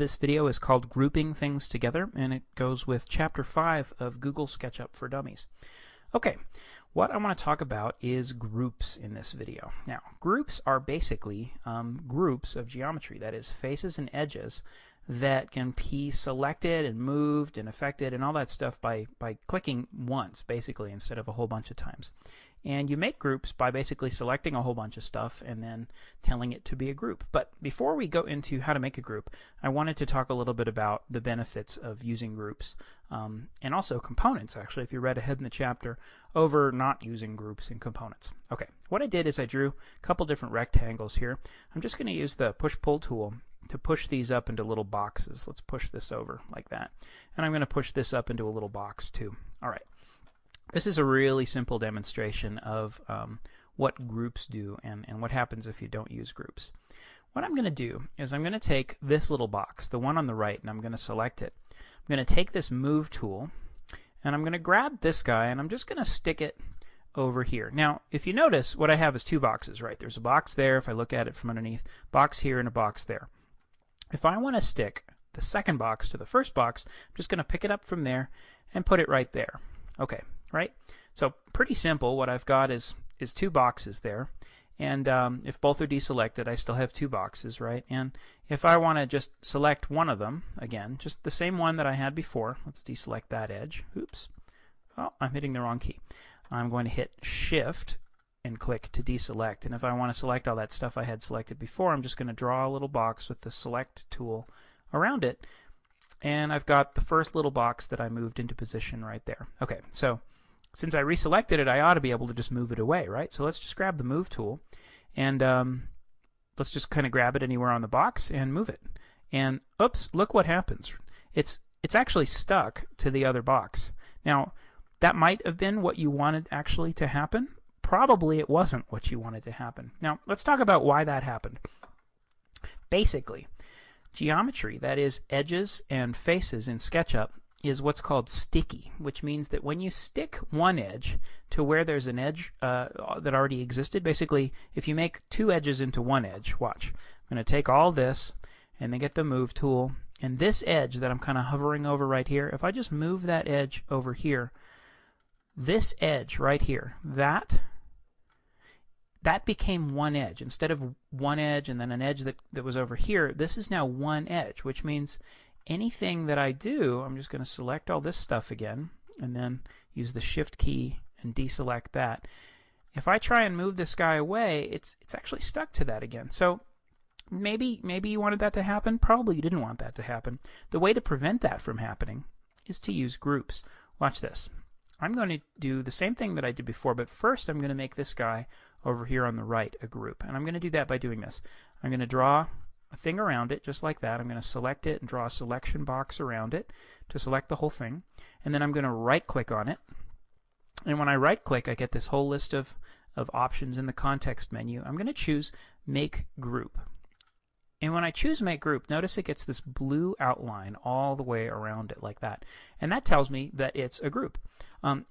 This video is called Grouping Things Together, and it goes with Chapter 5 of Google SketchUp for Dummies. Okay, what I want to talk about is groups in this video. Now, groups are basically groups of geometry, that is, faces and edges that can be selected and moved and affected and all that stuff by clicking once, basically, instead of a whole bunch of times. And you make groups by basically selecting a whole bunch of stuff and then telling it to be a group. But before we go into how to make a group, I wanted to talk a little bit about the benefits of using groups and also components, actually, if you read ahead in the chapter, over not using groups and components. Okay, what I did is I drew a couple different rectangles here. I'm just going to use the push-pull tool to push these up into little boxes. Let's push this over like that. And I'm going to push this up into a little box too. All right. This is a really simple demonstration of what groups do and what happens if you don't use groups. What I'm going to do is I'm going to take this little box, the one on the right, and I'm going to select it. I'm going to take this move tool and I'm going to grab this guy and I'm just going to stick it over here. Now, if you notice, what I have is two boxes, right? There's a box there if I look at it from underneath, box here and a box there. If I want to stick the second box to the first box, I'm just going to pick it up from there and put it right there. Okay. Right? So pretty simple. What I've got is two boxes there. And if both are deselected, I still have two boxes, right? And if I want to just select one of them, again, just the same one that I had before, let's deselect that edge. Oops. Oh, I'm hitting the wrong key. I'm going to hit Shift and click to deselect. And if I want to select all that stuff I had selected before, I'm just going to draw a little box with the Select tool around it. And I've got the first little box that I moved into position right there. Okay, so since I reselected it, I ought to be able to just move it away, right? So let's just grab the Move tool, and let's just kind of grab it anywhere on the box and move it. And oops, look what happens. It's actually stuck to the other box. Now, that might have been what you wanted actually to happen. Probably it wasn't what you wanted to happen. Now, let's talk about why that happened. Basically, geometry, that is edges and faces in SketchUp, is what's called sticky, which means that when you stick one edge to where there's an edge that already existed, basically if you make two edges into one edge, watch, I'm going to take all this and then get the Move tool, and this edge that I'm kind of hovering over right here, if I just move that edge over here, this edge right here, that became one edge. Instead of one edge and then an edge that was over here, this is now one edge, which means anything that I do, I'm just going to select all this stuff again and then use the Shift key and deselect that. If I try and move this guy away, it's actually stuck to that again. So maybe you wanted that to happen. Probably you didn't want that to happen. The way to prevent that from happening is to use groups. Watch this. I'm going to do the same thing that I did before, but first I'm going to make this guy over here on the right a group. And I'm going to do that by doing this. I'm going to draw a thing around it, just like that. I'm going to select it and draw a selection box around it to select the whole thing. And then I'm going to right-click on it. And when I right-click, I get this whole list of options in the context menu. I'm going to choose Make Group. And when I choose Make Group, notice it gets this blue outline all the way around it like that. And that tells me that it's a group.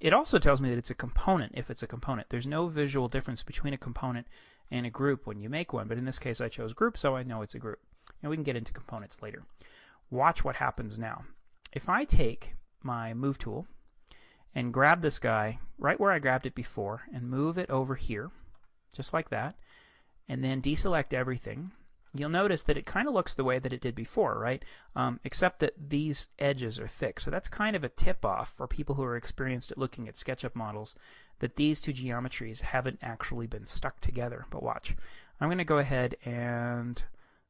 It also tells me that it's a component if it's a component. There's no visual difference between a component and a group when you make one, but in this case I chose group, so I know it's a group. And we can get into components later. Watch what happens now. If I take my Move tool and grab this guy right where I grabbed it before and move it over here, just like that, and then deselect everything, you'll notice that it kind of looks the way that it did before, right? Except that these edges are thick. So that's kind of a tip-off for people who are experienced at looking at SketchUp models, that these two geometries haven't actually been stuck together. But watch. I'm going to go ahead and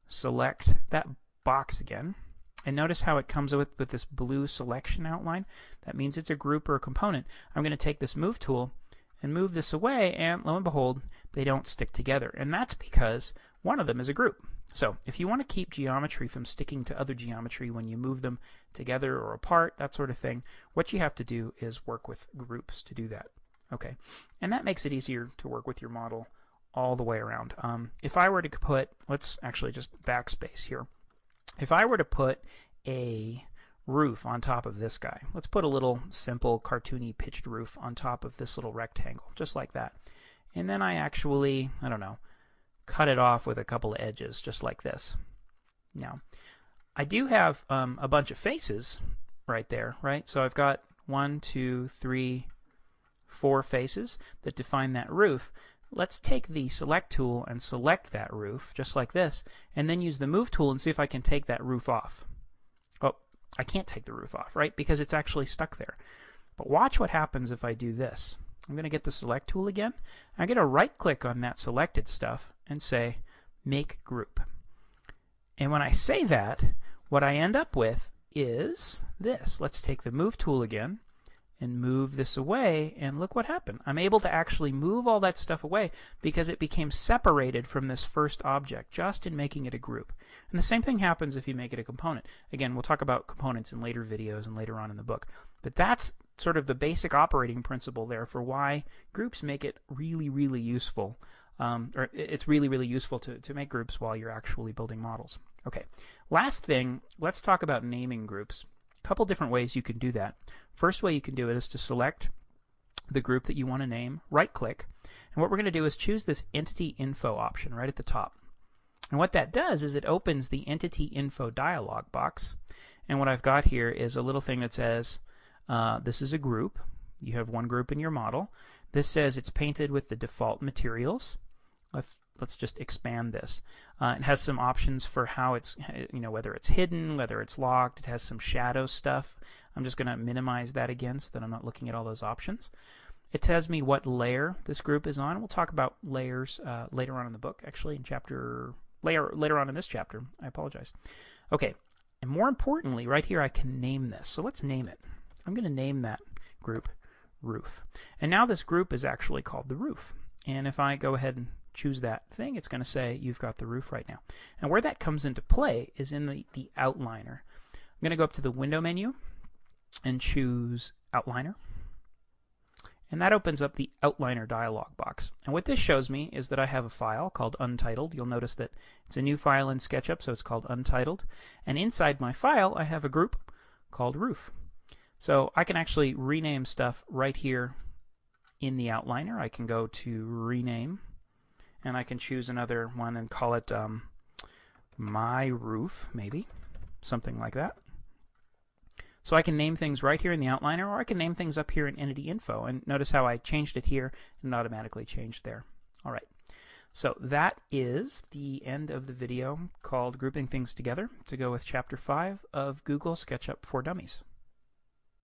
select that box again. And notice how it comes with this blue selection outline. That means it's a group or a component. I'm going to take this Move tool and move this away, and lo and behold, they don't stick together. And that's because one of them is a group. So if you want to keep geometry from sticking to other geometry when you move them together or apart, that sort of thing, what you have to do is work with groups to do that. Okay, and that makes it easier to work with your model all the way around. If I were to put, let's actually just backspace here. If I were to put a roof on top of this guy, let's put a little simple cartoony pitched roof on top of this little rectangle, just like that. And then I actually, I don't know, cut it off with a couple of edges, just like this. Now, I do have a bunch of faces right there, right? So I've got 1, 2, 3, 4 faces that define that roof. Let's take the select tool and select that roof, just like this, and then use the move tool and see if I can take that roof off. Oh, I can't take the roof off, right? Because it's actually stuck there. But watch what happens if I do this. I'm going to get the select tool again. I'm going to right click on that selected stuff and say make group. And when I say that, what I end up with is this. Let's take the move tool again and move this away, and look what happened. I'm able to actually move all that stuff away because it became separated from this first object just in making it a group. And the same thing happens if you make it a component. Again, we'll talk about components in later videos and later on in the book. But that's sort of the basic operating principle there for why groups make it really, really useful. Or it's really, really useful to make groups while you're actually building models. Okay, last thing, let's talk about naming groups. A couple different ways you can do that. First way you can do it is to select the group that you want to name, right click, and what we're going to do is choose this entity info option right at the top. And what that does is it opens the entity info dialog box, and what I've got here is a little thing that says this is a group. You have one group in your model. This says it's painted with the default materials. Let's just expand this. It has some options for how it's, whether it's hidden, whether it's locked. It has some shadow stuff. I'm just going to minimize that again so that I'm not looking at all those options. It tells me what layer this group is on. We'll talk about layers later on in the book, actually, in later on in this chapter. I apologize. Okay, and more importantly, right here I can name this. So let's name it. I'm going to name that group roof. And now this group is actually called the roof. And if I go ahead and choose that thing, it's going to say you've got the roof right now. And where that comes into play is in the outliner. I'm going to go up to the window menu and choose outliner. And that opens up the outliner dialog box. And what this shows me is that I have a file called Untitled. You'll notice that it's a new file in SketchUp, so it's called Untitled. And inside my file, I have a group called roof. So I can actually rename stuff right here in the outliner. I can go to rename, and I can choose another one and call it my roof, maybe, something like that. So I can name things right here in the outliner, or I can name things up here in entity info. And notice how I changed it here and it automatically changed there. All right. So that is the end of the video called Grouping Things Together to go with Chapter 5 of Google SketchUp for Dummies.